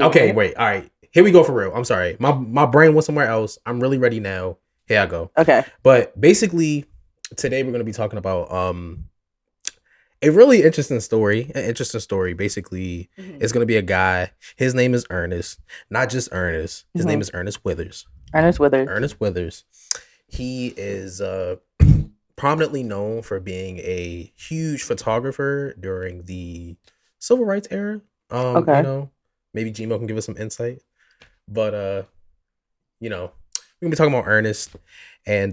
Okay, wait. All right. Here we go for real. I'm sorry. My brain went somewhere else. I'm really ready now. Here I go. Okay. But basically, today we're going to be talking about a really interesting story. An interesting story. Basically, it's going to be a guy. His name is Ernest. Not just Ernest. His name is Ernest Withers. Ernest Withers. Ernest Withers. He is prominently known for being a huge photographer during the civil rights era. Okay. You know, maybe Gmo can give us some insight. But you know, we're gonna be talking about Ernest. And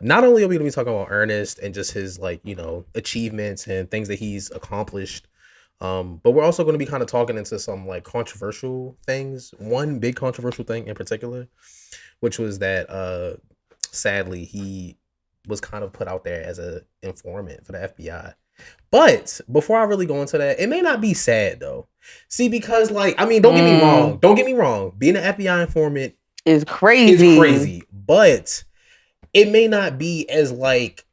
not only are we gonna be talking about Ernest and just his like, you know, achievements and things that he's accomplished. But we're also gonna be kind of talking into some like controversial things. One big controversial thing in particular, which was that sadly he was kind of put out there as an informant for the FBI. But before I really go into that, it may not be sad though. See, because like, I mean, don't get me wrong. Don't get me wrong. Being an FBI informant is crazy. But it may not be as like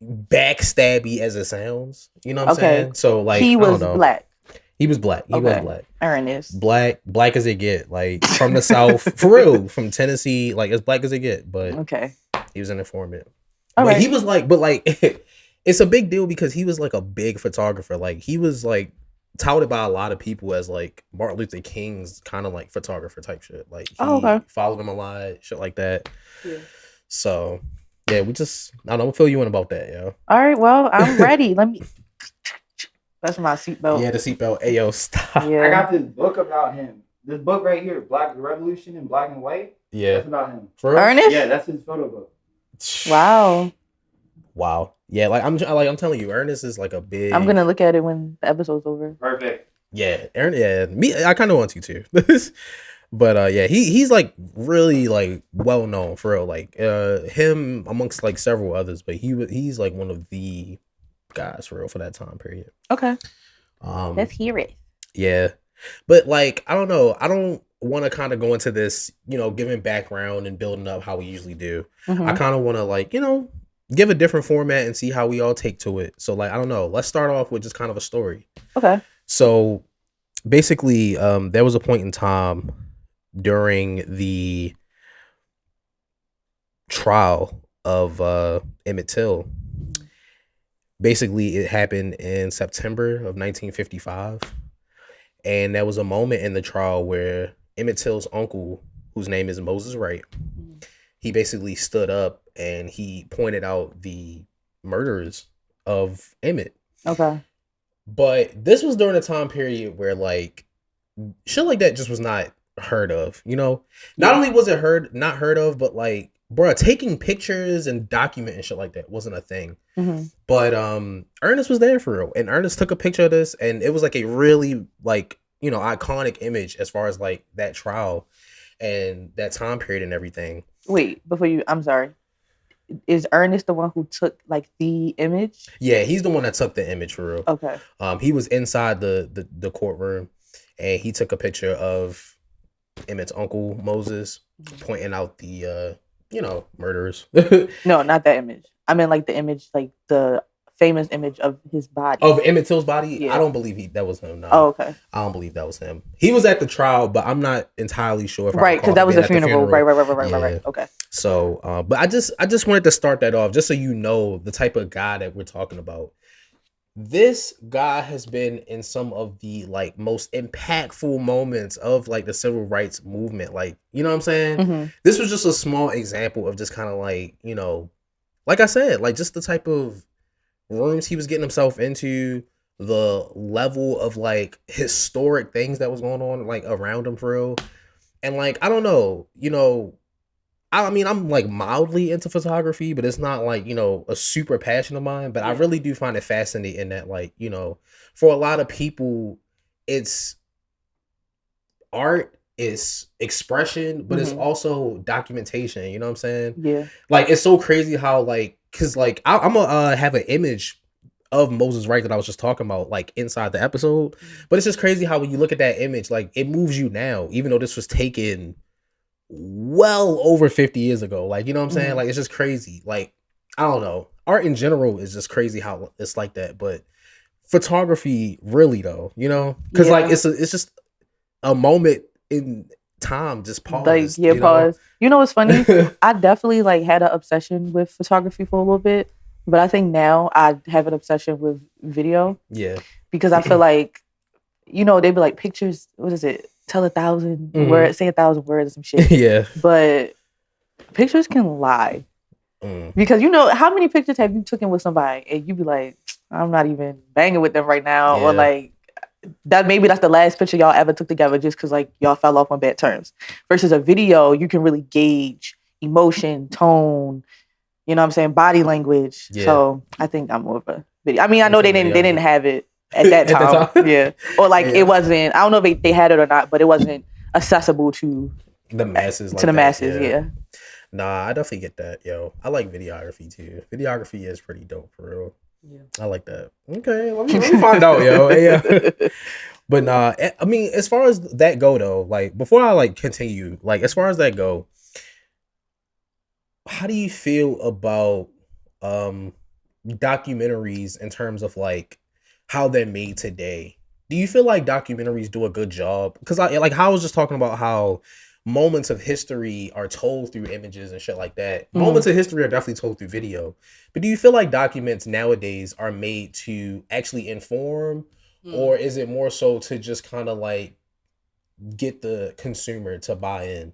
backstabby as it sounds. You know what I'm saying? So like, he was black. He was black. He was black. Ernest. Black as it get. Like from the South, for real, from Tennessee, like as black as it get. But he was an informant. But he was like, it's a big deal because he was like a big photographer. Like he was like touted by a lot of people as like Martin Luther King's kind of like photographer type shit. Like he followed him a lot, shit like that. Yeah. So yeah, I don't know, we'll fill you in about that, yo. All right, well, I'm ready. Let me. That's my seatbelt. Yeah, the seatbelt. Ayo, stop. Yeah. I got this book about him. This book right here, Black Revolution in Black and White. Yeah, that's about him. For real? Ernest? Yeah, that's his photo book. Wow. Yeah, like I'm telling you, Ernest is like a big. I'm gonna look at it when the episode's over. Perfect. Yeah, Ernest. Yeah, me. I kind of want to too. But yeah, he's like really like well known for real. Like him amongst like several others, but he's like one of the guys for real for that time period. Okay. Let's hear it. Yeah, but like I don't know. I don't want to kind of go into this, you know, giving background and building up how we usually do. I kind of want to like, you know, give a different format and see how we all take to it. So like, I don't know. Let's start off with just kind of a story. Okay. So basically, there was a point in time during the trial of Emmett Till. Basically, it happened in September of 1955. And there was a moment in the trial where Emmett Till's uncle, whose name is Moses Wright, he basically stood up and he pointed out the murderers of Emmett. Okay. But this was during a time period where like shit like that just was not heard of, you know? Not only was it not heard of, but like, bruh, taking pictures and documenting shit like that wasn't a thing. But Ernest was there for real. And Ernest took a picture of this and it was like a really like, you know, iconic image as far as like that trial and that time period and everything. Wait, I'm sorry. Is Ernest the one who took like the image? Yeah, he's the one that took the image for real. Okay. He was inside the courtroom and he took a picture of Emmett's uncle Moses pointing out the you know, murderers. No, not that image. I mean like the image, like the famous image of his body. Of Emmett Till's body? Yeah. I don't believe that was him. No. Oh, okay. I don't believe that was him. He was at the trial, but I'm not entirely sure if right, because that was the funeral. Right. Okay. So, but I just wanted to start that off just so you know the type of guy that we're talking about. This guy has been in some of the like most impactful moments of like the civil rights movement. Like, you know what I'm saying? This was just a small example of just kind of like, you know, like I said, like just the type of rooms he was getting himself into, the level of like historic things that was going on like around him for real. And like, I don't know, you know, I mean, I'm like mildly into photography, but it's not like, you know, a super passion of mine, but I really do find it fascinating that like, you know, for a lot of people, it's art, it's expression, but it's also documentation, you know what I'm saying? Yeah. Like, it's so crazy how like, cause like, I'm gonna have an image of Moses Wright that I was just talking about, like inside the episode, but it's just crazy how when you look at that image, like it moves you now, even though this was taken well over 50 years ago. Like, you know what I'm saying? Like, it's just crazy. Like, I don't know. Art in general is just crazy how it's like that. But photography really though, you know? Because like it's just a moment in time just paused. Like, yeah, pause. You know what's funny? I definitely like had an obsession with photography for a little bit, but I think now I have an obsession with video. Yeah. Because I feel like, you know, they'd be like, pictures, what is it? Tell 1,000 words, say 1,000 words or some shit. Yeah. But pictures can lie. Because you know, how many pictures have you taken with somebody and you be like, I'm not even banging with them right now, or like that's the last picture y'all ever took together just because like y'all fell off on bad terms. Versus a video, you can really gauge emotion, tone, you know what I'm saying, body language. Yeah. So I think I'm more of a video. I mean, I know they didn't have it at that time. Yeah. Or like it wasn't, I don't know if they had it or not, but it wasn't accessible to the masses. To the masses, yeah. Nah, I definitely get that, yo. I like videography too. Videography is pretty dope for real. Yeah. I like that. Okay, let me find out, yo. Yeah. But nah, I mean, as far as that go though, like before I like continue, like as far as that go, how do you feel about documentaries in terms of like how they're made today? Do you feel like documentaries do a good job? Because I was just talking about how moments of history are told through images and shit like that. Moments of history are definitely told through video. But do you feel like documents nowadays are made to actually inform, or is it more so to just kind of like get the consumer to buy in?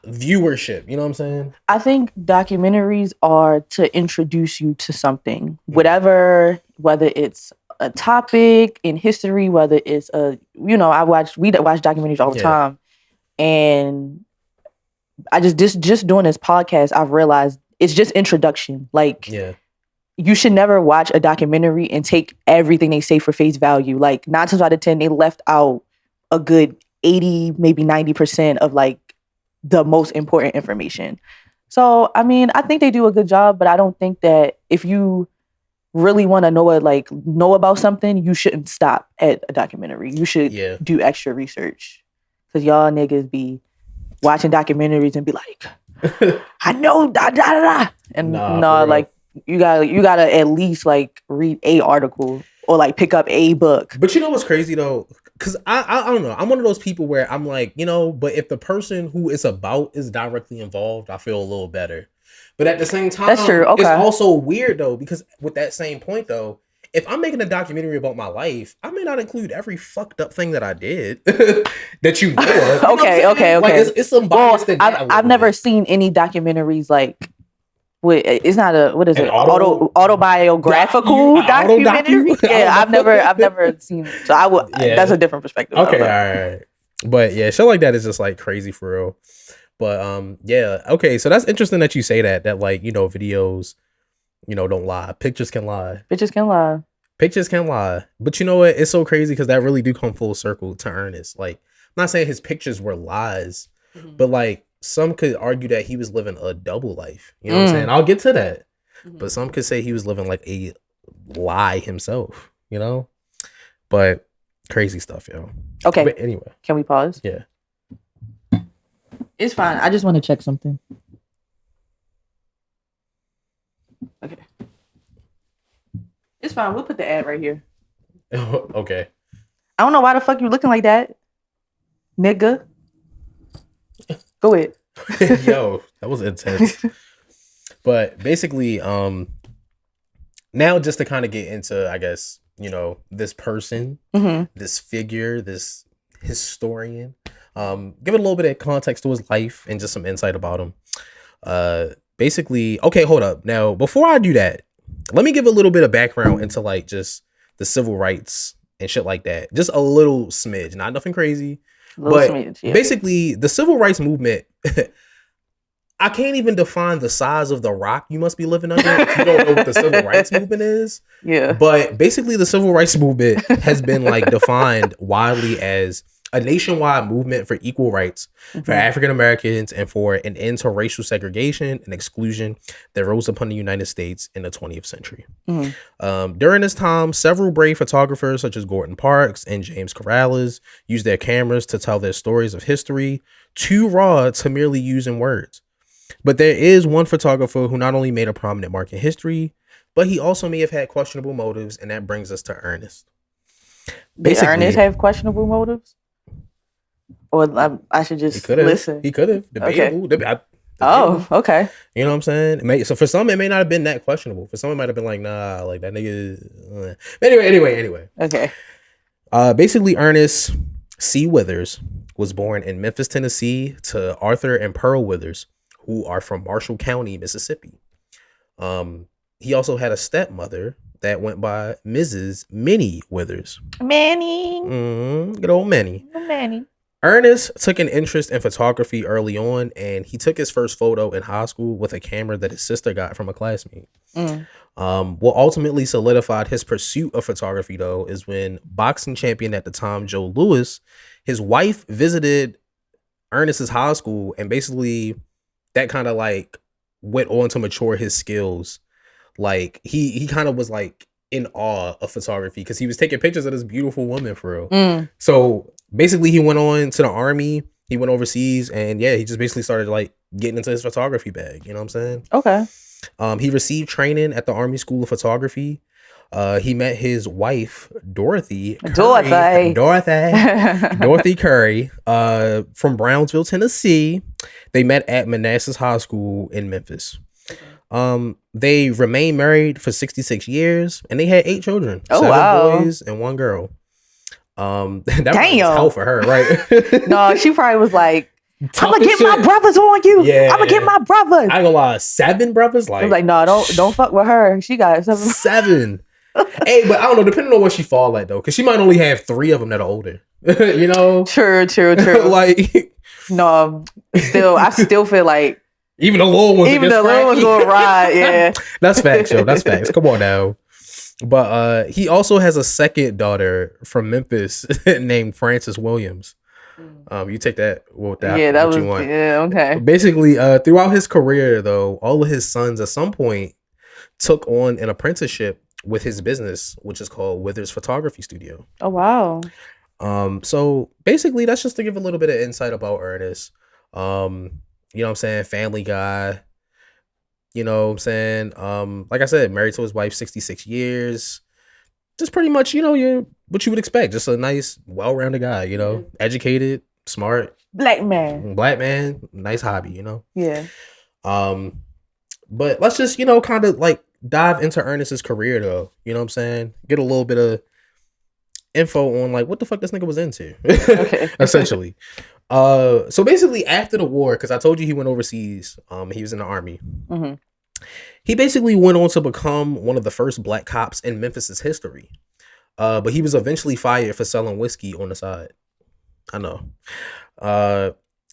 Viewership, you know what I'm saying? I think documentaries are to introduce you to something, whatever, whether it's a topic in history, whether it's we watch documentaries all the time. And I just doing this podcast, I've realized it's just introduction. Like, you should never watch a documentary and take everything they say for face value. Like 9 times out of 10, they left out a good 80, maybe 90% of like the most important information. So, I mean, I think they do a good job, but I don't think that if you really want to know about something, you shouldn't stop at a documentary. You should do extra research. Because y'all niggas be watching documentaries and be like, I know, da da da da. And like you gotta at least like read a article or like pick up a book. But you know what's crazy though? Because I don't know. I'm one of those people where I'm like, but if the person who it's about is directly involved, I feel a little better. But at the same time, that's true. Okay. It's also weird though, because with that same point though, if I'm making a documentary about my life, I may not include every fucked up thing that I did that you know of. Okay. Like it's some bias that I've never seen any documentaries like it's not what is it? Autobiographical documentary. Yeah, I've never seen. So I would. Yeah. That's a different perspective. Okay, all right. But yeah, shit like that is just like crazy for real. But okay. So that's interesting that you say that like videos. Don't lie. Pictures can lie. Pictures can lie. But you know what? It's so crazy because that really do come full circle to Ernest. Like, I'm not saying his pictures were lies, but like some could argue that he was living a double life. You know what I'm saying? I'll get to that. But some could say he was living like a lie himself, But crazy stuff, yo. Okay. But anyway. Can we pause? Yeah. It's fine. I just want to check something. Okay. It's fine. We'll put the ad right here. Okay. I don't know why the fuck you looking like that, nigga. Go ahead. Yo, that was intense. But basically, now just to kind of get into, I guess, this person, this figure, this historian, give it a little bit of context to his life and just some insight about him. Basically, okay, hold up. Now, before I do that, let me give a little bit of background into like just the civil rights and shit like that. Just a little smidge, not nothing crazy. But basically, the civil rights movement, I can't even define the size of the rock you must be living under if you don't know what the civil rights movement is. Yeah. But basically, the civil rights movement has been like defined widely as a nationwide movement for equal rights for African Americans and for an end to racial segregation and exclusion that rose upon the United States in the 20th century. During this time, several brave photographers such as Gordon Parks and James Corrales used their cameras to tell their stories of history too raw to merely using words. But there is one photographer who not only made a prominent mark in history, but he also may have had questionable motives, and that brings us to Ernest. Did Ernest have questionable motives? Or I should He just could have. listen. He could have. Debatable. Oh, okay. You know what I'm saying? So for some, it may not have been that questionable. For some, it might have been like, nah, like that nigga. Anyway. Okay. Basically, Ernest C. Withers was born in Memphis, Tennessee, to Arthur and Pearl Withers, who are from Marshall County, Mississippi. He also had a stepmother that went by Mrs. Minnie Withers. Manny. Good old Minnie. Manny. Ernest took an interest in photography early on, and he took his first photo in high school with a camera that his sister got from a classmate. What ultimately solidified his pursuit of photography, though, is when boxing champion at the time, Joe Louis, his wife visited Ernest's high school, and basically that kind of like went on to mature his skills. Like he kind of was like in awe of photography because he was taking pictures of this beautiful woman for real. So basically he went on to the army, he went overseas, and yeah, he just basically started like getting into his photography bag. You know what I'm saying? Okay. He received training at the Army School of Photography. He met his wife, Dorothy Curry, from Brownsville, Tennessee. They met at Manassas High School in Memphis. They remained married for 66 years, and they had 8 children. 7 boys and 1 girl. That was hell for her, right? No, she probably was like, I'm gonna get my brothers on you. Yeah. I'm gonna get my brothers. I ain't gonna lie, 7 brothers? Like, no, don't fuck with her. She got 7. 7. Hey, but I don't know, depending on what she fall at though, because she might only have 3 of them that are older. You know? True. Like, no, I still feel like even the little ones gonna ride. Yeah. That's facts, yo. That's facts. Come on now. But he also has a second daughter from Memphis named Frances Williams. You take that with that. Yeah, that what was you want. Yeah, okay. Basically, throughout his career, though, all of his sons at some point took on an apprenticeship with his business, which is called Withers Photography Studio. Oh wow. So basically, that's just to give a little bit of insight about Ernest. You know what I'm saying? Family guy. You know what I'm saying? Like I said, married to his wife 66 years. Just pretty much, you know, what you would expect. Just a nice, well-rounded guy, you know, educated, smart. Black man, nice hobby, you know? Yeah. But let's just, you know, kind of like dive into Ernest's career though. You know what I'm saying? Get a little bit of info on like what the fuck this nigga was into. Okay. Essentially. So basically after the war, because I told you he went overseas, he was in the army. Mm-hmm. He basically went on to become one of the first black cops in Memphis's history. But he was eventually fired for selling whiskey on the side. I know.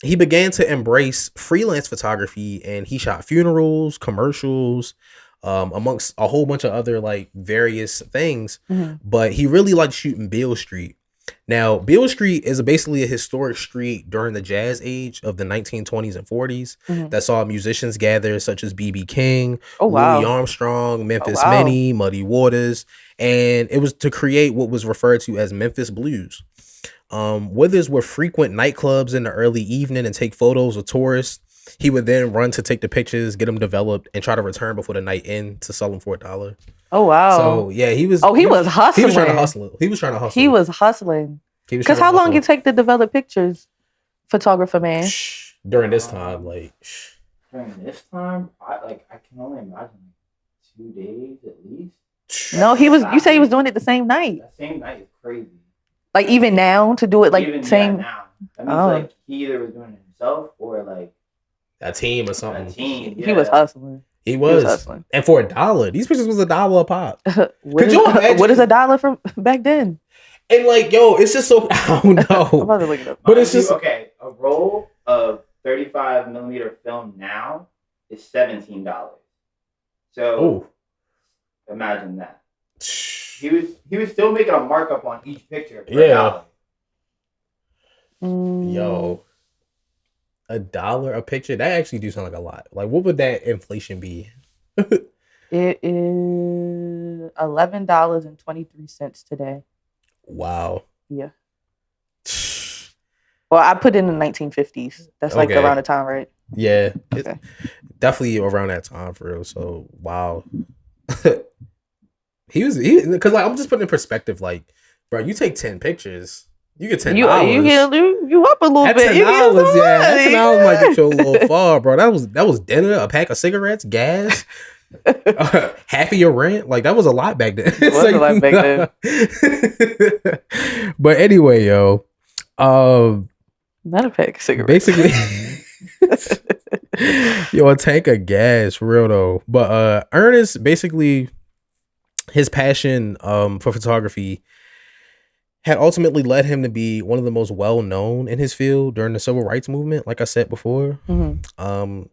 He began to embrace freelance photography, and he shot funerals, commercials, amongst a whole bunch of other like various things. Mm-hmm. But he really liked shooting Beale Street. Now, Beale Street is basically a historic street during the jazz age of the 1920s and 40s that saw musicians gather such as B.B. King, Louis Armstrong, Memphis Minnie, Muddy Waters, and it was to create what was referred to as Memphis Blues. Withers would frequent nightclubs in the early evening and take photos of tourists. He would then run to take the pictures, get them developed, and try to return before the night end to sell them for $1. Oh wow! So yeah, he was. He was hustling. He was trying to hustle. He was hustling. Because how long it take to develop pictures, photographer man? During this time, like. During this time, I can only imagine 2 days at least. No, he was. You say he was doing it the same night. The same night is crazy. Like even now to do it like even, same. Yeah, now. That means like he either was doing it himself or like a team or something. A team. Yeah. He was hustling. He was hustling. And for $1, these pictures was $1 a pop. Could you imagine? What is $1 from back then? And like, yo, it's just so I don't know. I'm about to look it up. But it's just okay. A roll of 35mm film now is $17. So imagine that. He was still making a markup on each picture. For $1. Yo. $1 a picture? That actually do sound like a lot. Like, what would that inflation be? It is $11.23 today. Wow. Yeah. Well, I put in the 1950s. That's like around the time, right? Yeah. Okay. Definitely around that time for real. So, wow. he because like I'm just putting in perspective, like, bro, you take 10 pictures. You get $10. You up a little At bit. $10, that $10 might get you a little far, bro. That was dinner, a pack of cigarettes, gas, half of your rent. Like that was a lot back then. It was a lot back then. But anyway, yo, not a pack of cigarettes. Basically, yo, a tank of gas, for real though. But Ernest, basically, his passion for photography had ultimately led him to be one of the most well-known in his field during the civil rights movement, like I said before.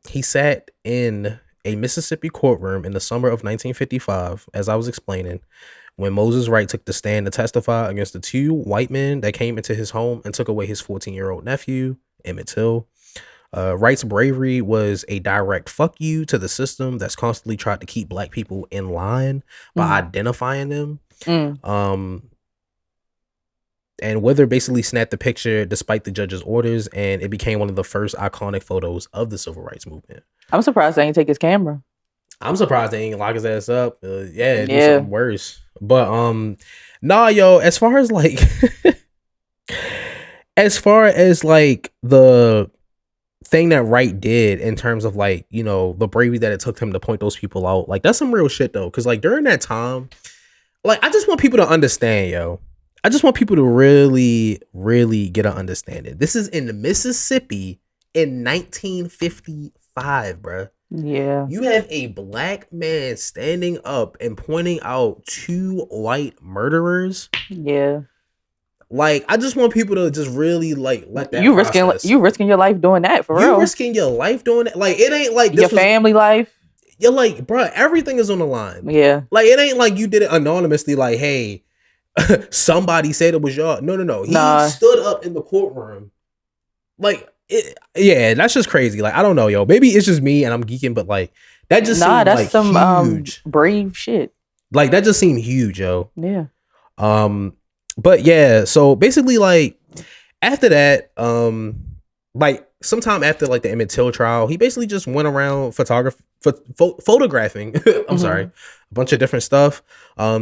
He sat in a Mississippi courtroom in the summer of 1955, as I was explaining, when Moses Wright took the stand to testify against the two white men that came into his home and took away his 14-year-old nephew, Emmett Till. Wright's bravery was a direct fuck you to the system that's constantly tried to keep black people in line by identifying them. And Withers basically snapped the picture despite the judge's orders, and it became one of the first iconic photos of the civil rights movement. I'm surprised they ain't take his camera. I'm surprised they ain't lock his ass up. Do something worse. But nah, yo, as far as like the thing that Wright did in terms of like, you know, the bravery that it took him to point those people out, like that's some real shit though. Cause like during that time, like I just want people to understand, yo. I just want people to really, really get an understanding. This is in Mississippi in 1955, bruh. Yeah. You have a black man standing up and pointing out two white murderers. Yeah. Like, I just want people to just really like let that you risking your life doing that, for real. You risking your life doing it. Like, it ain't like this your family life. You're like, bruh, everything is on the line. Yeah. Like, it ain't like you did it anonymously, like, hey, somebody said it was y'all. No. He stood up in the courtroom. Like, that's just crazy. Like, I don't know, yo. Maybe it's just me and I'm geeking, but like, that just seemed that's like some huge. Brave shit. Like, that just seemed huge, yo. Yeah. But yeah, so basically, like, after that, like, sometime after like the Emmett Till trial, he basically just went around photographing. I'm sorry, a bunch of different stuff.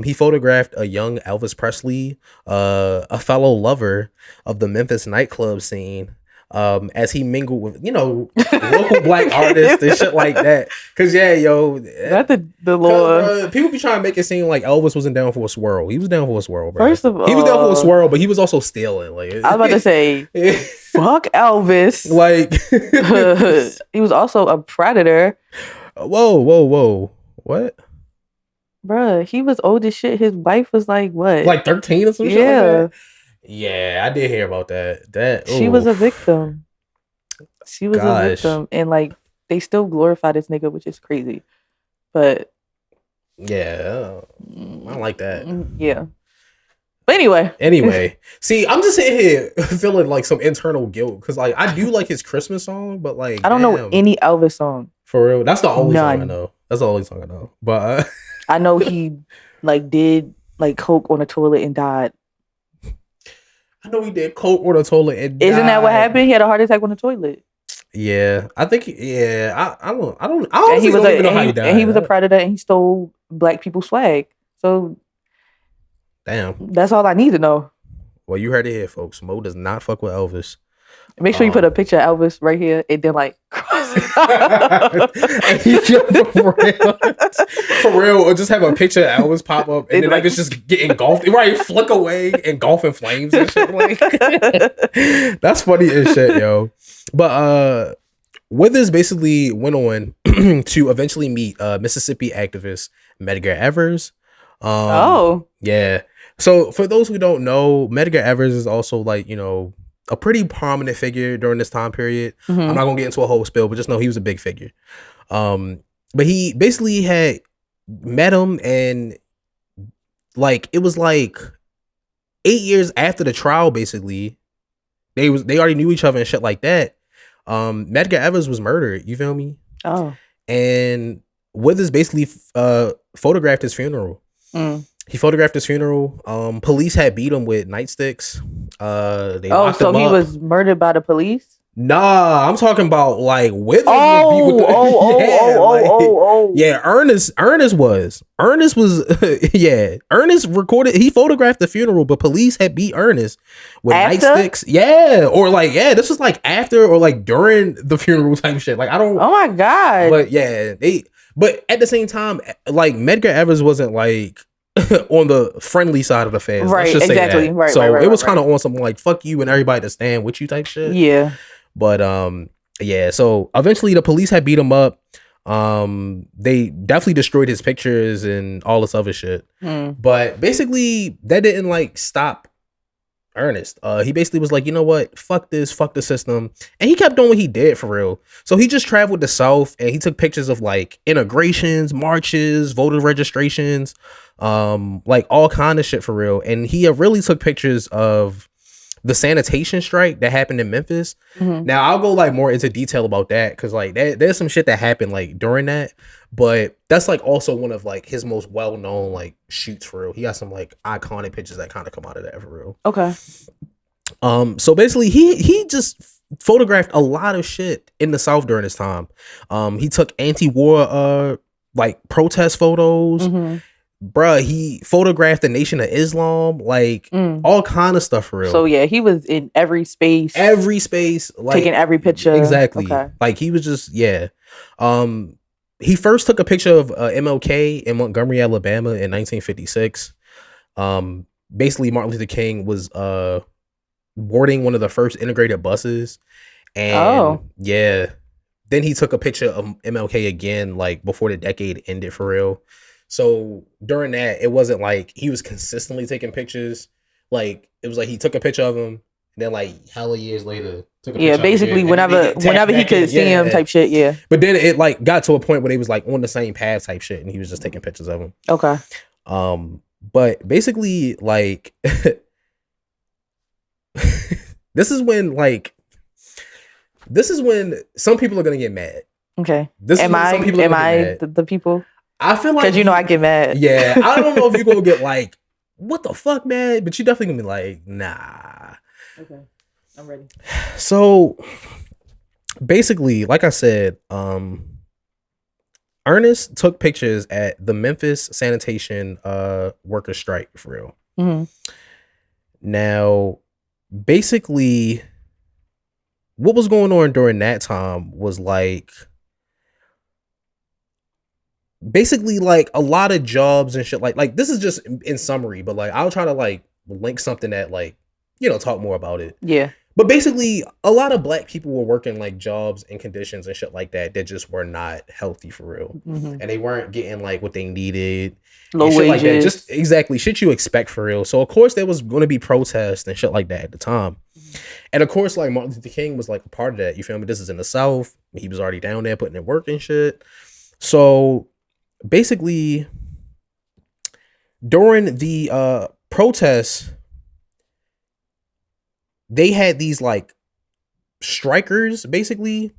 He photographed a young Elvis Presley, a fellow lover of the Memphis nightclub scene, as he mingled with, you know, local black artists and shit like that. Cause not the Lord. People be trying to make it seem like Elvis wasn't down for a swirl. He was down for a swirl, bro. First of all, he was down for a swirl, but he was also stealing. Like, I was about to say, fuck Elvis. Like, he was also a predator. Whoa, what? Bruh, he was old as shit. His wife was like what? Like 13 or some shit like that? Yeah, I did hear about that. She was a victim. She was a victim. And like they still glorify this nigga, which is crazy. But yeah, I don't like that. Yeah. But anyway. See, I'm just sitting here feeling like some internal guilt because like I do like his Christmas song, but like I don't know any Elvis song. For real. That's the only song I know. That's the only song I know. But I know he like did like coke on a toilet and died. I know he did coke on a toilet and died. Isn't that what happened? He had a heart attack on the toilet. Yeah, I think. Yeah, I don't even know how he died. And he was a predator, and he stole black people's swag. So, damn, that's all I need to know. Well, you heard it here, folks. Mo does not fuck with Elvis. Make sure you put a picture of Elvis right here, and then like cross it. For real, or just have a picture of Elvis pop up, and then like it's just get engulfed, right? Flick away, engulf in flames and shit. Like, that's funny as shit, yo. But Withers basically went on to eventually meet Mississippi activist Medgar Evers. Yeah. So for those who don't know, Medgar Evers is also like, you know, a pretty prominent figure during this time period. I'm not gonna get into a whole spill, but just know he was a big figure. But he basically had met him, and like it was like 8 years after the trial, basically. They already knew each other and shit like that. Medgar Evers was murdered. You feel me? Oh. And Withers basically photographed his funeral. He photographed his funeral. Police had beat him with nightsticks. They locked him up. He was murdered by the police? Nah, I'm talking about like Withers was beat with the yeah, Ernest was yeah, Ernest recorded, he photographed the funeral, but police had beat Ernest with nightsticks. Yeah, or like this was like after or like during the funeral type shit. Like I don't. Oh my god. But yeah, but at the same time, like Medgar Evers wasn't like on the friendly side of the fence. Right, exactly. Right. So it was kind of on something like fuck you and everybody to stand with you type shit. Yeah. But yeah, so eventually the police had beat him up. They definitely destroyed his pictures and all this other shit. But basically that didn't like stop Ernest. He basically was like, you know what, fuck this, fuck the system, and he kept doing what he did for real. So he just traveled the South and he took pictures of like integrations, marches, voter registrations, like all kind of shit for real. And he really took pictures of the sanitation strike that happened in Memphis. Now I'll go like more into detail about that because like there's some shit that happened like during that, but that's like also one of like his most well-known like shoots for real. He got some like iconic pictures that kind of come out of that for real. Okay. So basically he just photographed a lot of shit in the South during his time. He took anti-war like protest photos. Bruh, he photographed the Nation of Islam, like all kind of stuff for real. So yeah, he was in every space, like taking every picture. Exactly. Okay. Like he was just he first took a picture of MLK in Montgomery, Alabama in 1956. Basically Martin Luther King was boarding one of the first integrated buses, and yeah, then he took a picture of MLK again like before the decade ended for real. So during that, it wasn't like he was consistently taking pictures. Like it was like he took a picture of him, and then like hella years later took a picture. Yeah, basically of him whenever he could see him type shit. Yeah. But then it like got to a point where they was like on the same path type shit, and he was just taking pictures of him. Okay. But basically like this is when some people are gonna get mad. Okay. Am I the people? I feel like because you know I get mad. Yeah, I don't know if you're gonna get like, what the fuck, man? But you definitely gonna be like, nah. Okay, I'm ready. So basically, like I said, Ernest took pictures at the Memphis sanitation workers strike for real. Now, basically, what was going on during that time was like, basically like a lot of jobs and shit like this is just in summary, but like I'll try to like link something that like, you know, talk more about it. Yeah. But basically a lot of black people were working like jobs and conditions and shit like that just were not healthy for real. And they weren't getting like what they needed. Low wages. Like that. Just exactly shit you expect for real. So of course there was going to be protests and shit like that at the time. And of course like Martin Luther King was like a part of that. You feel me? This is in the South. He was already down there putting in work and shit. So basically during the protests, they had these like strikers, basically,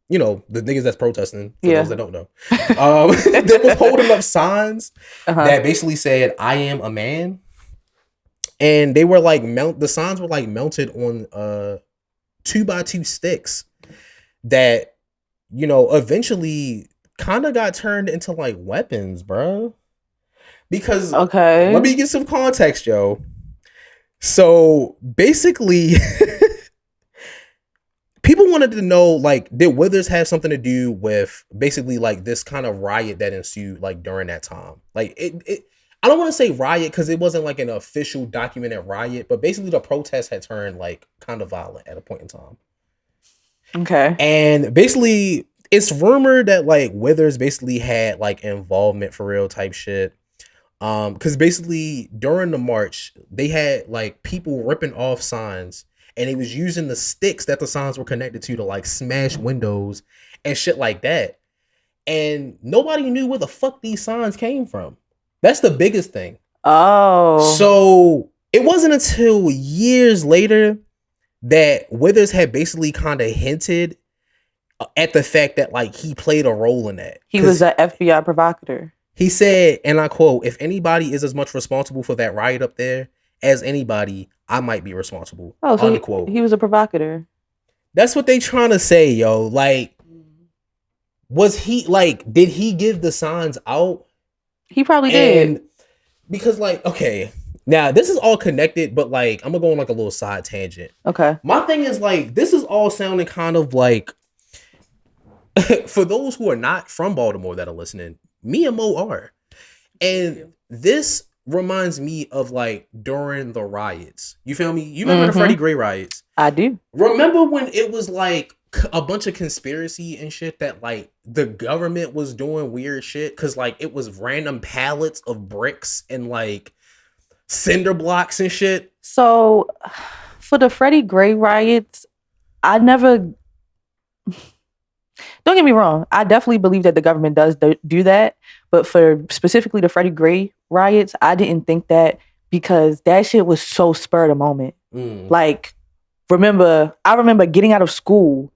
you know, the niggas that's protesting, for those that don't know, they was holding up signs that basically said, "I am a man," and they were like the signs were like mounted on 2x2 sticks that, you know, eventually kind of got turned into like weapons, bro. Because let me get some context, yo. So basically, people wanted to know, like, did Withers have something to do with basically like this kind of riot that ensued like during that time? Like it I don't want to say riot because it wasn't like an official documented riot, but basically the protest had turned like kind of violent at a point in time. Okay. And basically it's rumored that like Withers basically had like involvement for real type shit. Because basically during the march, they had like people ripping off signs and they was using the sticks that the signs were connected to like smash windows and shit like that. And nobody knew where the fuck these signs came from. That's the biggest thing. Oh. So it wasn't until years later that Withers had basically kind of hinted at the fact that like he played a role in that. He was an FBI provocateur. He said, and I quote, "If anybody is as much responsible for that riot up there as anybody, I might be responsible." Oh, so unquote. He was a provocateur. That's what they trying to say, yo. Like, was he like? Did he give the signs out? He probably did. Because, like, okay, now this is all connected, but like, I'm gonna go on like a little side tangent. Okay. My thing is like, this is all sounding kind of like, for those who are not from Baltimore that are listening, me and Mo are, and this reminds me of like during the riots. You feel me? You remember the Freddie Gray riots? I do. Remember when it was like a bunch of conspiracy and shit that like the government was doing weird shit because like it was random pallets of bricks and like cinder blocks and shit. So for the Freddie Gray riots, I never, don't get me wrong, I definitely believe that the government does do that, but for specifically the Freddie Gray riots, I didn't think that because that shit was so spur of the moment. Like, I remember getting out of school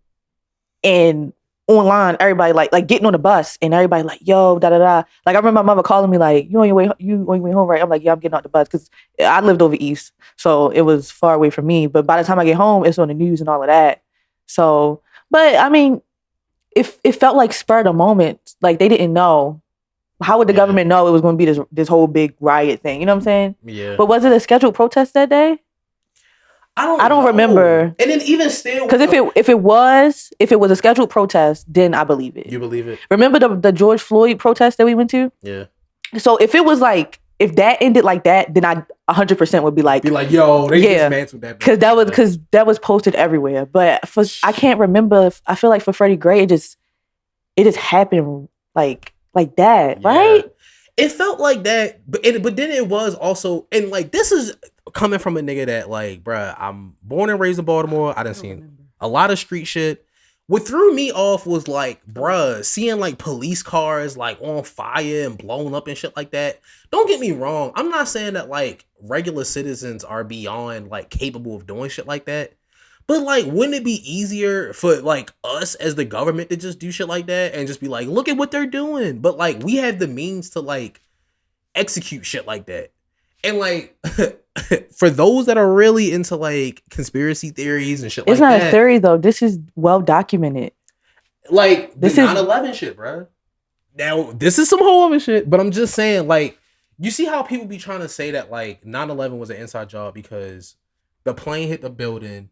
and online, everybody like getting on the bus and everybody like, yo, da da da. Like, I remember my mother calling me like, you on your way home, right? I'm like, yeah, I'm getting out the bus because I lived over east, so it was far away from me. But by the time I get home, it's on the news and all of that. So, but I mean, it felt like spur of the moment. Like, they didn't know. How would the government know it was going to be this whole big riot thing? You know what I'm saying? Yeah. But was it a scheduled protest that day? I don't remember. And then even still, because if it was a scheduled protest, then I believe it. You believe it? Remember the George Floyd protest that we went to? Yeah. So if it was like, if that ended like that, then I 100% would be like, yo, they dismantled that. Because that was posted everywhere. But I can't remember. I feel like for Freddie Gray, it just happened like that, right? It felt like that, but then it was also, and like, this is coming from a nigga that like, bruh, I'm born and raised in Baltimore. I done seen a lot of street shit. What threw me off was like, bruh, seeing like police cars like on fire and blown up and shit like that. Don't get me wrong. I'm not saying that like regular citizens are beyond like capable of doing shit like that. But like, wouldn't it be easier for like us as the government to just do shit like that and just be like, look at what they're doing? But like, we have the means to like execute shit like that. And like, for those that are really into like conspiracy theories and shit like that. It's not a theory though. This is well documented. Like, this 9/11 shit, bro. Now, this is some whole other shit, but I'm just saying, like, you see how people be trying to say that like 9/11 was an inside job because the plane hit the building.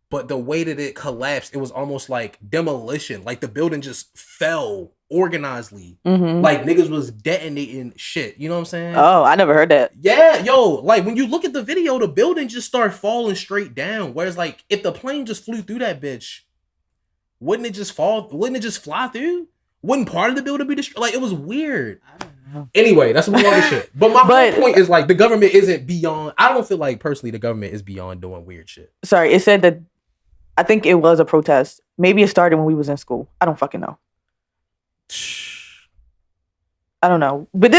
But the way that it collapsed, it was almost like demolition. Like, the building just fell organizedly. Like, niggas was detonating shit. You know what I'm saying? Oh, I never heard that. Yeah, yo. Like, when you look at the video, the building just started falling straight down. Whereas, like, if the plane just flew through that bitch, wouldn't it just fall? Wouldn't it just fly through? Wouldn't part of the building be destroyed? Like, it was weird. I don't know. Anyway, that's some other shit. But my whole point is, like, the government isn't beyond. I don't feel like, personally, the government is beyond doing weird shit. Sorry, it said that. I think it was a protest. Maybe it started when we was in school. I don't fucking know. I don't know. But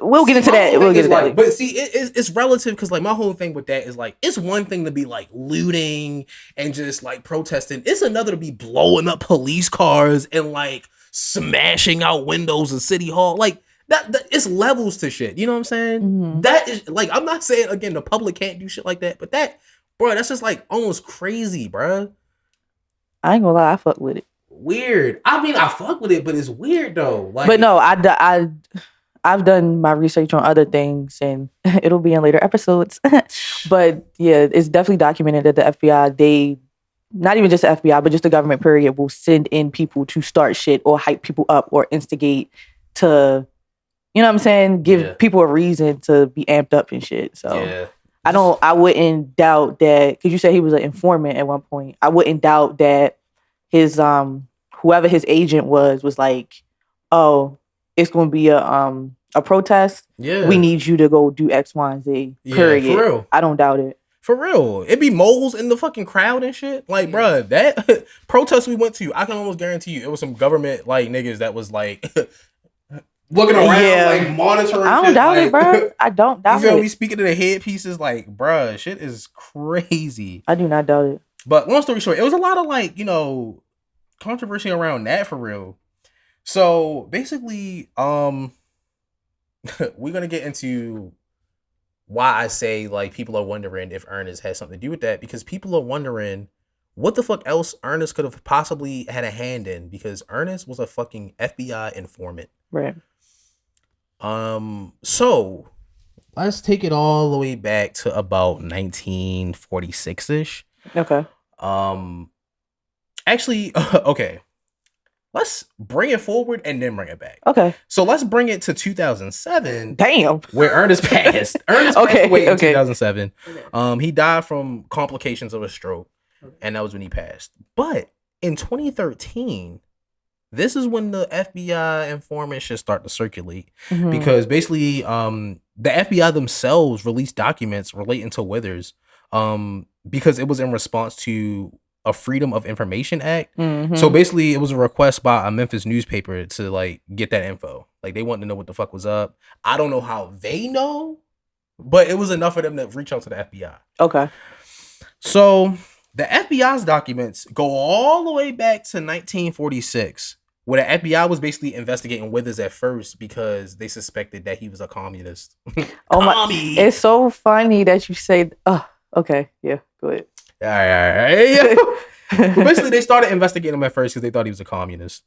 we'll get into that. We'll get into that. But see, it's relative because like my whole thing with that is like, it's one thing to be like looting and just like protesting. It's another to be blowing up police cars and like smashing out windows in City Hall. Like that it's levels to shit. You know what I'm saying? That is like, I'm not saying again the public can't do shit like that, but that, bro, that's just like almost crazy, bro. I ain't gonna lie, I fuck with it. Weird. I mean, I fuck with it, but it's weird though. Like, but no, I've done my research on other things, and it'll be in later episodes. But yeah, it's definitely documented that the FBI, they, not even just the FBI, but just the government period, will send in people to start shit or hype people up or instigate to, you know what I'm saying, give people a reason to be amped up and shit. So I wouldn't doubt that, because you said he was an informant at one point. I wouldn't doubt that his whoever his agent was like, oh, it's gonna be a protest. Yeah, we need you to go do X, Y, and Z. Period. For real. I don't doubt it. For real. It be moles in the fucking crowd and shit. Like, bruh, that protest we went to, I can almost guarantee you it was some government like niggas that was like looking around, like monitoring. I don't shit, doubt like, it, bro. I don't doubt you feel it. me? Speaking to the headpieces, like, bruh, shit is crazy. I do not doubt it. But long story short, it was a lot of like, you know, controversy around that for real. So basically, we're gonna get into why I say like people are wondering if Ernest has something to do with that, because people are wondering what the fuck else Ernest could have possibly had a hand in, because Ernest was a fucking FBI informant. Right. So let's take it all the way back to about 1946-ish. Okay. Actually, okay. Let's bring it forward and then bring it back. Okay. So let's bring it to 2007. Damn. Where Ernest passed. Ernest passed away in 2007. He died from complications of a stroke, and that was when he passed. But in 2013, this is when the FBI informant should start to circulate, because basically, the FBI themselves released documents relating to Withers, because it was in response to a Freedom of Information Act. So basically, it was a request by a Memphis newspaper to like get that info. Like they wanted to know what the fuck was up. I don't know how they know, but it was enough for them to reach out to the FBI. Okay. So the FBI's documents go all the way back to 1946, where the FBI was basically investigating Withers at first because they suspected that he was a communist. Oh my! It's so funny that you say. Okay, yeah, go ahead. All right. But basically, they started investigating him at first because they thought he was a communist.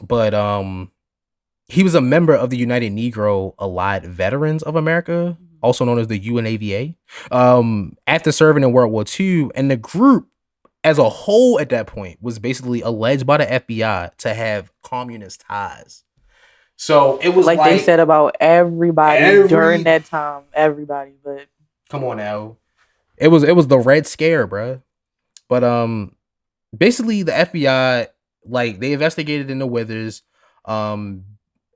But he was a member of the United Negro Allied Veterans of America, also known as the UNAVA, after serving in World War II. And the group as a whole at that point was basically alleged by the FBI to have communist ties. So it was like they said about everybody during that time. Everybody, but come on now. It was the Red Scare, bro. But basically the FBI, like, they investigated into Withers, and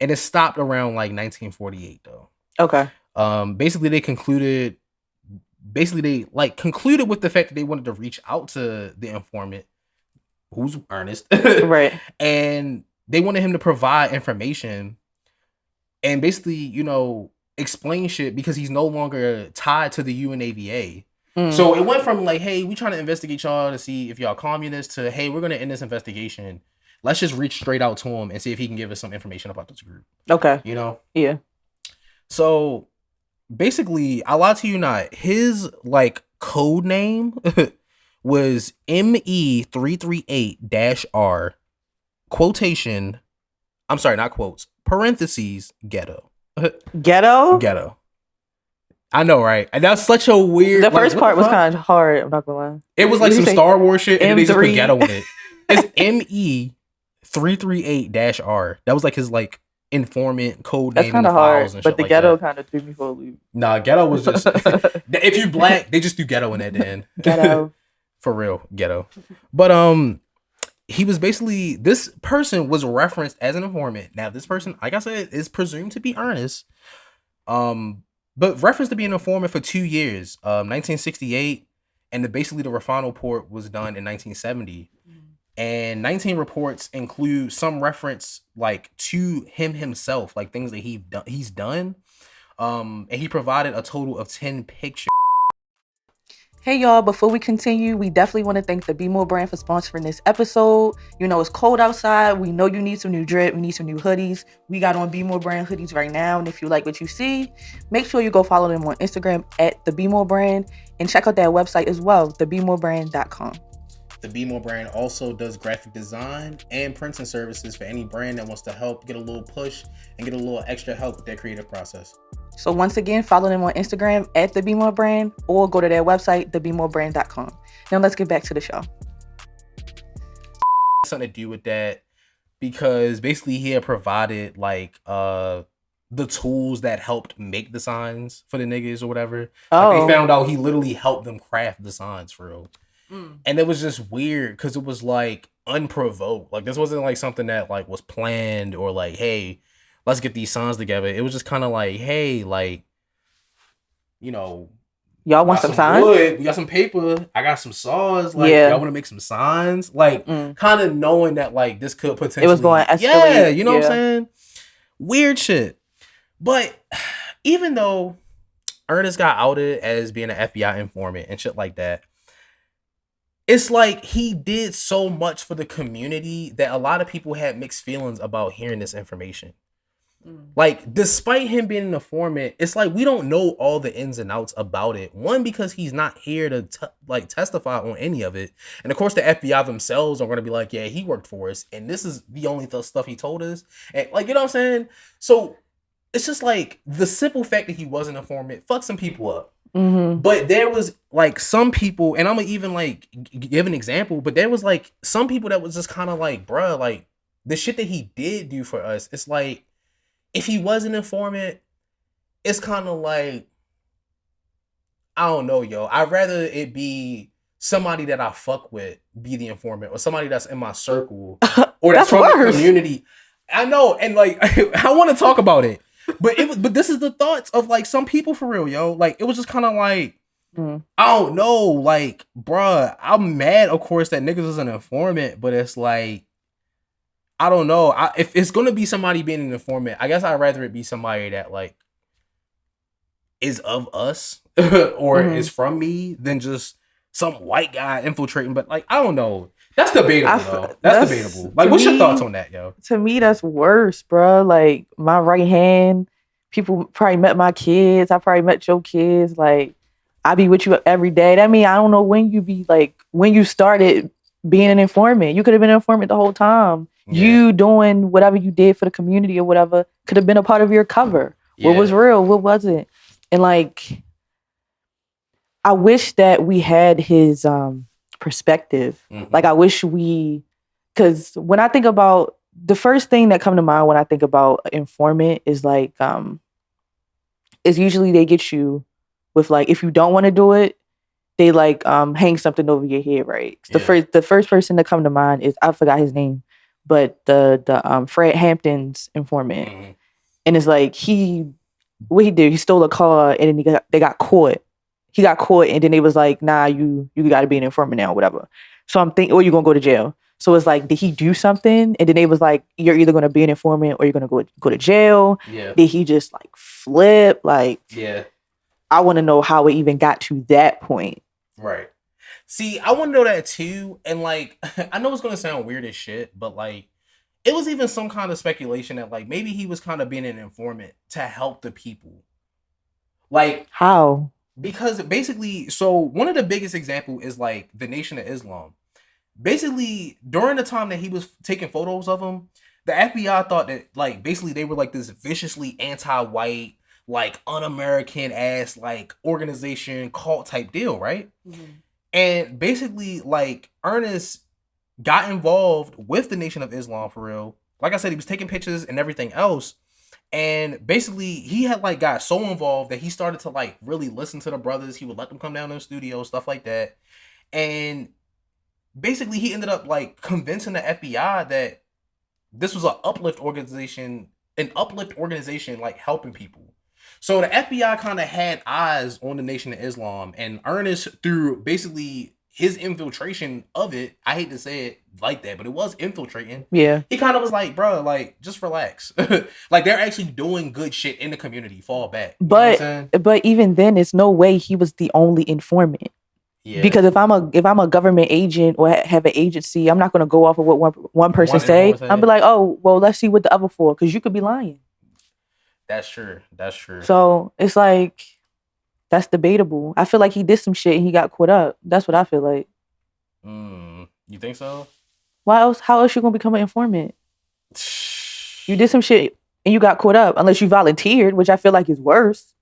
it stopped around like 1948 though. Okay. Basically they concluded with the fact that they wanted to reach out to the informant, who's Ernest, right? And they wanted him to provide information and basically, you know, explain shit because he's no longer tied to the UNAVA. So it went from like, hey, we trying to investigate y'all to see if y'all communists, to, hey, we're going to end this investigation. Let's just reach straight out to him and see if he can give us some information about this group. Okay. You know? Yeah. So basically, I lie to you not, his like code name was ME338-R quotation. I'm sorry, not quotes. Parentheses, ghetto. Ghetto. I know, right? And that's such a weird. The first part was kind of hard. I'm not gonna lie. It was like some Star Wars shit, and they just put ghetto in it. It's ME338-R. That was like his like informant code name in the files and shit. But the ghetto kind of threw me for a loop. Nah, ghetto was just if you black, they just do ghetto in at the end. Ghetto. For real, ghetto. But he was basically, this person was referenced as an informant. Now, this person, like I said, is presumed to be Ernest. But referenced to being an informant for 2 years, 1968, and basically the final report was done in 1970. And 19 reports include some reference like to him himself, like things that he's done. And he provided a total of 10 pictures. Hey y'all, before we continue, we definitely want to thank the Be More brand for sponsoring this episode. You know, it's cold outside. We know you need some new drip. We need some new hoodies. We got on Be More brand hoodies right now. And if you like what you see, make sure you go follow them on Instagram at the Be More brand and check out their website as well, thebemorebrand.com. The Be More brand also does graphic design and printing services for any brand that wants to help get a little push and get a little extra help with their creative process. So once again, follow them on Instagram at the Be More brand or go to their website, thebemorebrand.com. Now let's get back to the show. Something to do with that, because basically he had provided like the tools that helped make the signs for the niggas or whatever. Like, they found out he literally helped them craft the signs for real. And it was just weird because it was like unprovoked. Like, this wasn't like something that like was planned or like, hey, let's get these signs together. It was just kind of like, hey, like, you know, y'all want some signs? Wood, we got some paper. I got some saws. Like, y'all want to make some signs? Like, kind of knowing that like this could potentially, it was going to escalate. Yeah, you know what I'm saying? Weird shit. But even though Ernest got outed as being an FBI informant and shit like that, it's like he did so much for the community that a lot of people had mixed feelings about hearing this information. Like, despite him being an informant, it's like we don't know all the ins and outs about it. One, because he's not here to testify on any of it, and of course the FBI themselves are going to be like, yeah, he worked for us, and this is the only stuff he told us, and like, you know what I'm saying? So it's just like the simple fact that he was an informant fucked some people up. Mm-hmm. But there was like some people, and I'm gonna even like give an example, but there was like some people that was just kind of like, bruh, like the shit that he did do for us, it's like, if he was an informant, it's kind of like, I don't know, yo. I'd rather it be somebody that I fuck with be the informant, or somebody that's in my circle, or that's from the community. I know, and like I want to talk about it, but this is the thoughts of like some people for real, yo. Like it was just kind of like, I don't know, like, bruh, I'm mad, of course, that niggas is an informant, but it's like, I don't know. If it's gonna be somebody being an informant, I guess I'd rather it be somebody that like is of us or is from me than just some white guy infiltrating. But like, I don't know. That's debatable, though. That's debatable. Like, what's your thoughts on that, yo? To me, that's worse, bro. Like, my right hand, people probably met my kids. I probably met your kids. Like, I be with you every day. That mean, I don't know when you started being an informant. You could have been an informant the whole time. Yeah. You doing whatever you did for the community or whatever could have been a part of your cover. Yeah. What was real? What wasn't? And like, I wish that we had his perspective. Mm-hmm. Like, I wish because when I think about, the first thing that come to mind when I think about informant is like, is usually they get you with like, if you don't want to do it, they like hang something over your head, right? Yeah. The first person to come to mind is, I forgot his name, but the Fred Hampton's informant. Mm-hmm. And it's like, what he did, he stole a car and then they got caught. He got caught and then they was like, nah, you got to be an informant now, whatever. So I'm thinking, or you're going to go to jail. So it's like, did he do something? And then they was like, you're either going to be an informant or you're going to go to jail. Yeah. Did he just like flip? Like, yeah. I want to know how it even got to that point. Right. See, I want to know that too. And like, I know it's going to sound weird as shit, but like, it was even some kind of speculation that like maybe he was kind of being an informant to help the people. Like, how? Because basically, so one of the biggest example is like the Nation of Islam. Basically, during the time that he was taking photos of them, the FBI thought that like basically they were like this viciously anti-white, like un-American ass like organization, cult type deal, right? Mm-hmm. And basically, like, Ernest got involved with the Nation of Islam for real. Like I said, he was taking pictures and everything else. And basically, he had like got so involved that he started to like really listen to the brothers. He would let them come down to the studio, stuff like that. And basically, he ended up like convincing the FBI that this was an uplift organization like helping people. So the FBI kind of had eyes on the Nation of Islam, and Ernest, through basically his infiltration of it, I hate to say it like that, but it was infiltrating. Yeah. He kind of was like, bro, like, just relax. Like, they're actually doing good shit in the community. Fall back. But even then, it's no way he was the only informant. Yeah. Because if I'm a government agent or have an agency, I'm not going to go off of what one person say. I'm be like, oh, well, let's see what the other for, because you could be lying. That's true. So it's like, that's debatable. I feel like he did some shit and he got caught up. That's what I feel like. You think so? Why else? How else you gonna become an informant? You did some shit and you got caught up, unless you volunteered, which I feel like is worse.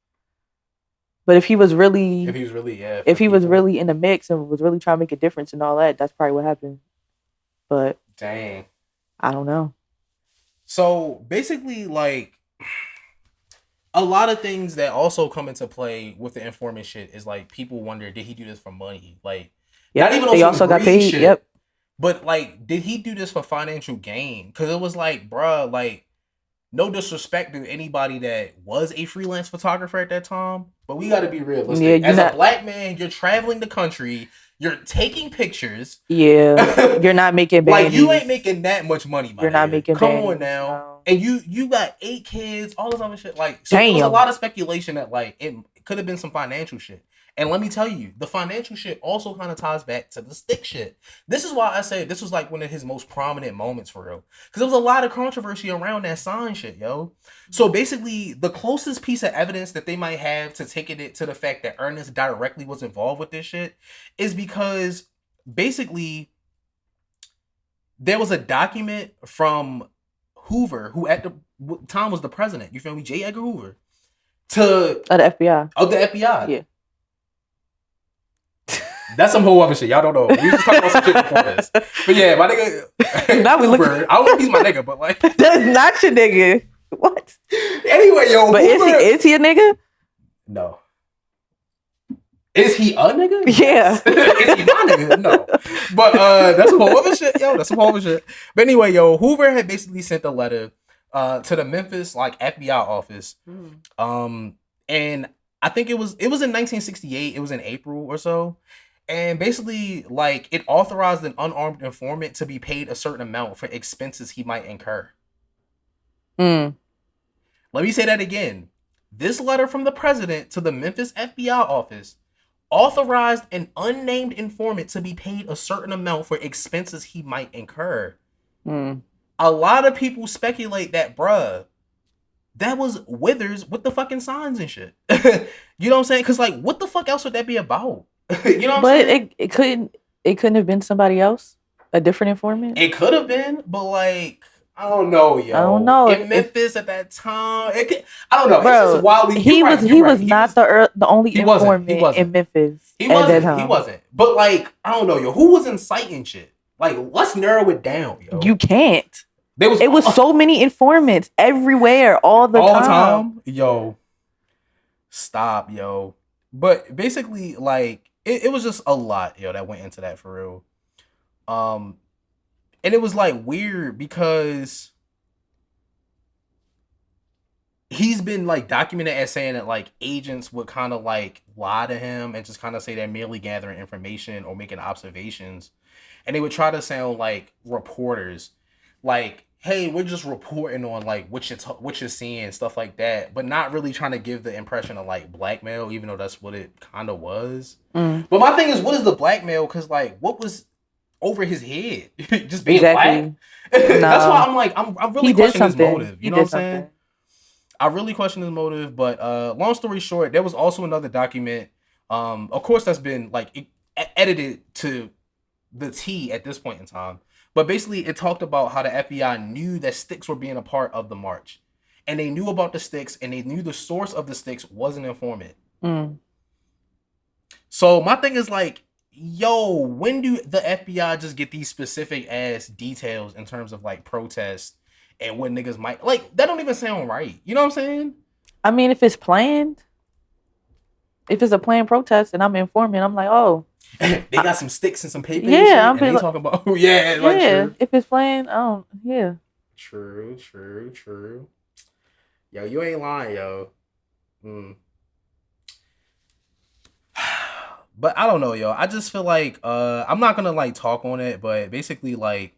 But if he was really in the mix and was really trying to make a difference and all that, that's probably what happened. But dang, I don't know. So basically, like, a lot of things that also come into play with the informant shit is like people wonder, did he do this for money? Like, not even they also got paid. Shit, yep. But like, did he do this for financial gain? Because it was like, bruh, like, no disrespect to anybody that was a freelance photographer at that time, but we got to be realistic. Yeah, As a black man, you're traveling the country, you're taking pictures. Yeah, you're not making bandies. Like, you ain't making that much money, You're not making Come on now. No. And you got 8 kids, all this other shit. Like, so there was a lot of speculation that like it could have been some financial shit. And let me tell you, the financial shit also kind of ties back to the stick shit. This is why I say this was like one of his most prominent moments for real. Because there was a lot of controversy around that sign shit, yo. So basically, the closest piece of evidence that they might have to taking it to the fact that Ernest directly was involved with this shit is because basically there was a document from Hoover, who at the time was the president, you feel me? J. Edgar Hoover. To the FBI. Of the FBI. Yeah. That's some whole other shit. Y'all don't know. We just talked about some shit before this. But yeah, my nigga. Now we look. I don't know if he's my nigga, but like. That's not your nigga. What? Anyway, yo. But Hoover, is he a nigga? No. Is he a nigga? Yeah. Is he my nigga? No. But that's some whole other shit, yo. That's some whole other shit. But anyway, yo, Hoover had basically sent a letter to the Memphis like FBI office. And I think it was in 1968. It was in April or so. And basically, like, it authorized an unarmed informant to be paid a certain amount for expenses he might incur. Let me say that again. This letter from the president to the Memphis FBI office authorized an unnamed informant to be paid a certain amount for expenses he might incur. A lot of people speculate that, bruh, that was Withers with the fucking signs and shit. You know what I'm saying? Because, like, what the fuck else would that be about? You know what I'm saying? But it couldn't have been somebody else, a different informant. It could have been, but like I don't know, yo. I don't know. In Memphis at that time, I don't know. Bro, it's just wildly. He was not the only informant in Memphis at that time. He wasn't. But like I don't know, yo. Who was inciting shit? Like let's narrow it down, yo. You can't. It was so many informants everywhere, all the time. Yo. Stop, yo. But basically, like. It was just a lot, yo, that went into that for real. And it was like weird because he's been like documented as saying that like agents would kind of like lie to him and just kind of say they're merely gathering information or making observations. And they would try to sound like reporters, like, hey, we're just reporting on like what you're seeing, stuff like that, but not really trying to give the impression of like blackmail, even though that's what it kind of was. But my thing is, what is the blackmail? Because like, what was over his head? Just being black. That's why I'm like, I'm really questioning his motive. You know what I'm saying? I really question his motive. But long story short, there was also another document. Of course, that's been like edited to the T at this point in time. But basically, it talked about how the FBI knew that sticks were being a part of the march. And they knew about the sticks, and they knew the source of the sticks was an informant. So my thing is like, yo, when do the FBI just get these specific ass details in terms of like protests and what niggas might... Like, that don't even sound right. You know what I'm saying? I mean, if it's planned, if it's a planned protest and I'm informing, I'm like, oh... They got some sticks and some paper. Yeah, and they talking about true. If it's playing, True. Yo, you ain't lying, yo. But I don't know, yo. I just feel like I'm not gonna like talk on it, but basically like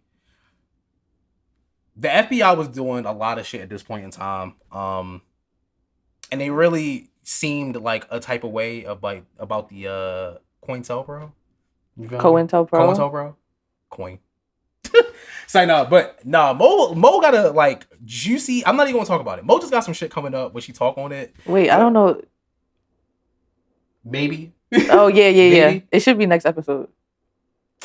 the FBI was doing a lot of shit at this point in time, and they really seemed like a type of way of like about the COINTELPRO. COINTELPRO. Coin. Say no, but nah, Mo got a like juicy. I'm not even gonna talk about it. Mo just got some shit coming up when she talk on it. Wait, I don't know. Maybe. Oh yeah. It should be next episode.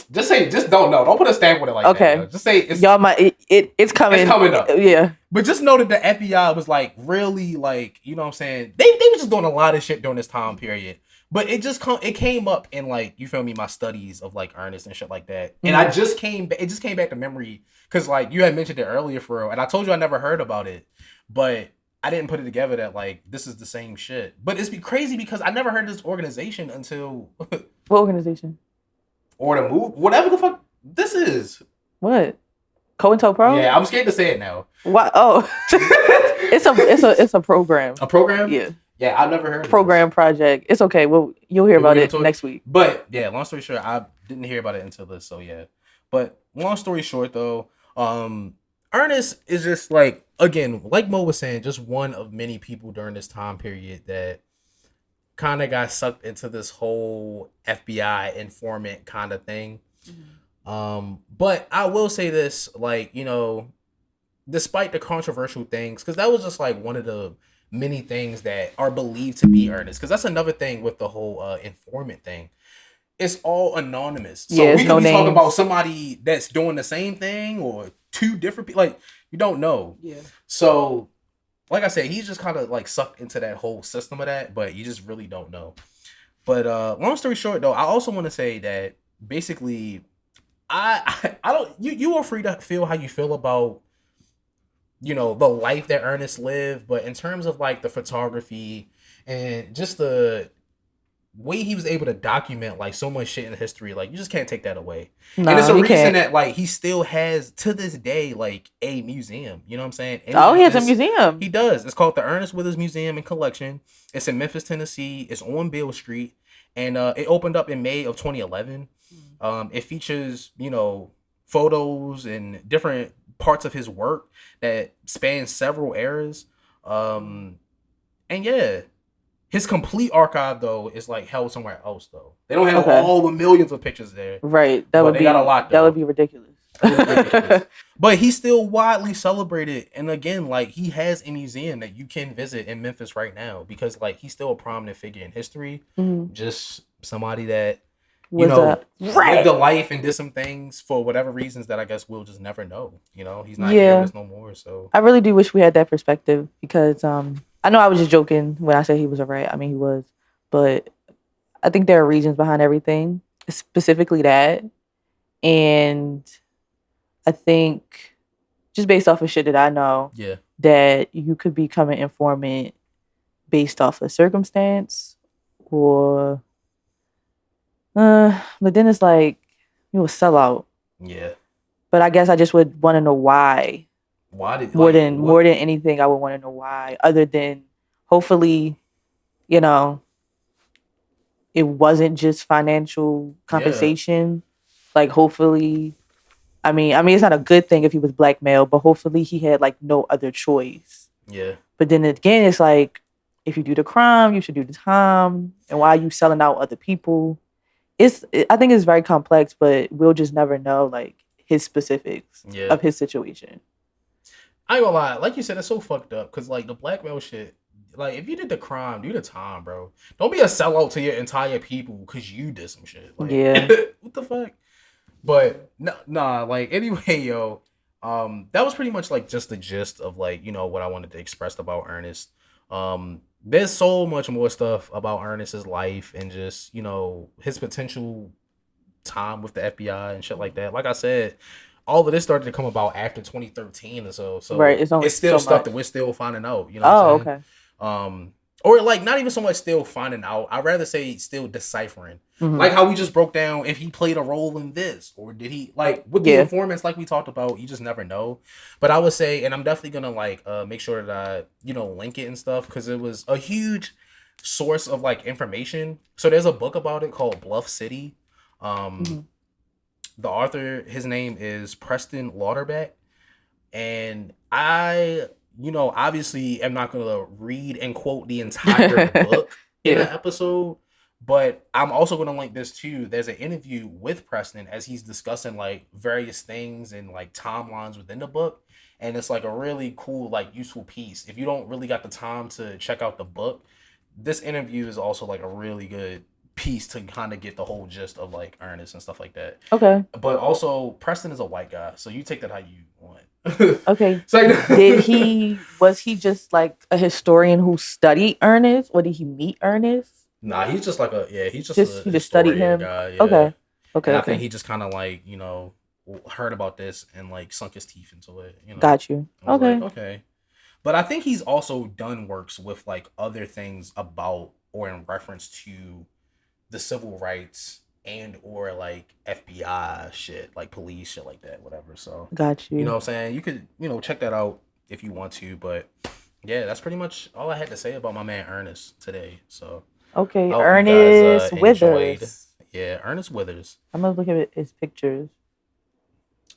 Just don't know. Don't put a stamp with it like okay. that. Just say it's y'all might it's coming. It's coming up. Yeah. But just know that the FBI was like really like, you know what I'm saying? They were just doing a lot of shit during this time period. But it came up in like, you feel me, my studies of like Ernest and shit like that. And it just came back to memory because like you had mentioned it earlier for real, and I told you I never heard about it, but I didn't put it together that like this is the same shit. But it's crazy because I never heard of this organization until what organization? Or the move, whatever the fuck this is. What? COINTELPRO? Yeah, I'm scared to say it now. What? Oh, it's a program. A program? Yeah. Yeah, I've never heard of program project. It's okay. Well, you'll hear about it next week. But yeah, long story short, I didn't hear about it until this. So yeah. But long story short, though, Ernest is just like, again, like Mo was saying, just one of many people during this time period that kind of got sucked into this whole FBI informant kind of thing. But I will say this, like, you know, despite the controversial things, because that was just like one of the many things that are believed to be Ernest. Because that's another thing with the whole informant thing. It's all anonymous. So we could be talking about somebody that's doing the same thing or two different people. Like, you don't know. Yeah. So, like I said, he's just kind of like sucked into that whole system of that, but you just really don't know. But long story short, though, I also want to say that basically, I don't. You are free to feel how you feel about, you know, the life that Ernest lived, but in terms of like the photography and just the way he was able to document like so much shit in history, like you just can't take that away. Nah, and it's a reason that like he still has to this day like a museum. You know what I'm saying? And he has a museum. He does. It's called the Ernest Withers Museum and Collection. It's in Memphis, Tennessee. It's on Beale Street, and it opened up in May of 2011. It features, you know, photos and different parts of his work that span several eras. And yeah. His complete archive, though, is like held somewhere else, though. They don't have all the millions of pictures there. Right. That would be got a lot, though. That would be ridiculous. But he's still widely celebrated. And again, like, he has a museum that you can visit in Memphis right now because, like, he's still a prominent figure in history. Just somebody that, you know, lived a life and did some things for whatever reasons that I guess we'll just never know. You know, he's not here with us no more. So I really do wish we had that perspective because, I know I was just joking when I said he was a rat. I mean, he was. But I think there are reasons behind everything, specifically that. And I think just based off of shit that I know, that you could become an informant based off of circumstance or... but then it's like, you a sellout. Yeah. But I guess I just would want to know why. Why did more than anything, I would want to know why. Other than hopefully, you know, it wasn't just financial compensation. Like hopefully, I mean, it's not a good thing if he was blackmailed, but hopefully he had like no other choice. Yeah. But then again, it's like if you do the crime, you should do the time. And why are you selling out other people? I think it's very complex, but we'll just never know like his specifics of his situation. I ain't gonna lie, like you said, it's so fucked up because like the blackmail shit, like if you did the crime, do the time, bro. Don't be a sellout to your entire people because you did some shit. Like, what the fuck? But nah, like anyway, yo, that was pretty much like just the gist of like, you know, what I wanted to express about Ernest. There's so much more stuff about Ernest's life and just, you know, his potential time with the FBI and shit like that. Like I said, all of this started to come about after 2013 or so. So it's still stuff that we're still finding out. You know what I'm saying? Or like not even so much still finding out. I'd rather say still deciphering. Like how we just broke down if he played a role in this or did he like with the informants like we talked about, you just never know. But I would say, and I'm definitely gonna like make sure that I, you know, link it and stuff because it was a huge source of like information. So there's a book about it called Bluff City. The author, his name is Preston Lauderback. And I, you know, obviously am not going to read and quote the entire book in an episode. But I'm also going to link this too. There's an interview with Preston as he's discussing like various things and like timelines within the book. And it's like a really cool, like useful piece. If you don't really got the time to check out the book, this interview is also like a really good piece to kind of get the whole gist of like Ernest and stuff like that. Okay. But also Preston is a white guy, so you take that how you want. Okay. So, was he just like a historian who studied Ernest, or did he meet Ernest? Nah, he's just like he just studied him. Guy, Okay. And I think he just kind of like, you know, heard about this and like sunk his teeth into it. You know? Got you. Okay. Like, okay. But I think he's also done works with like other things about or in reference to the civil rights and or like FBI shit, like police shit like that, whatever. So got you. You know what I'm saying? You could, you know, check that out if you want to. But yeah, that's pretty much all I had to say about my man Ernest today. So okay, Ernest Withers. Yeah, Ernest Withers. I'm gonna look at his pictures.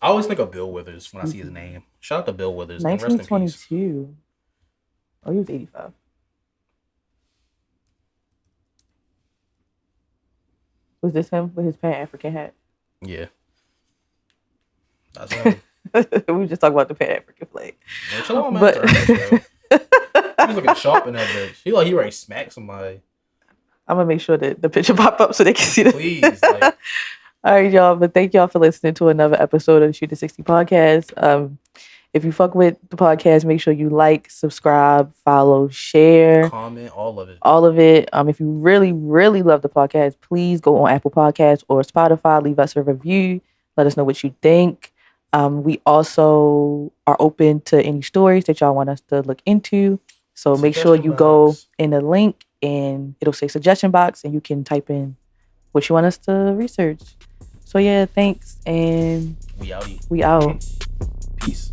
I always think of Bill Withers when I see his name. Shout out to Bill Withers. 1922. Oh, he was 85. Was this him with his Pan-African hat? Yeah. That's him. We were just talking about the Pan-African flag. Man, chill out, man. He was looking sharp in that bitch. He like he ready to smack somebody. I'm gonna make sure that the picture pop up so they can see the. Please, like. All right, y'all. But thank y'all for listening to another episode of the Shoot to 60 podcast. If you fuck with the podcast, make sure you like, subscribe, follow, share, comment, all of it. All of it. If you really, really love the podcast, please go on Apple Podcasts or Spotify. Leave us a review. Let us know what you think. We also are open to any stories that y'all want us to look into. So make sure you go in the link and it'll say suggestion box and you can type in what you want us to research. So yeah, thanks. And we outie. We out. Peace.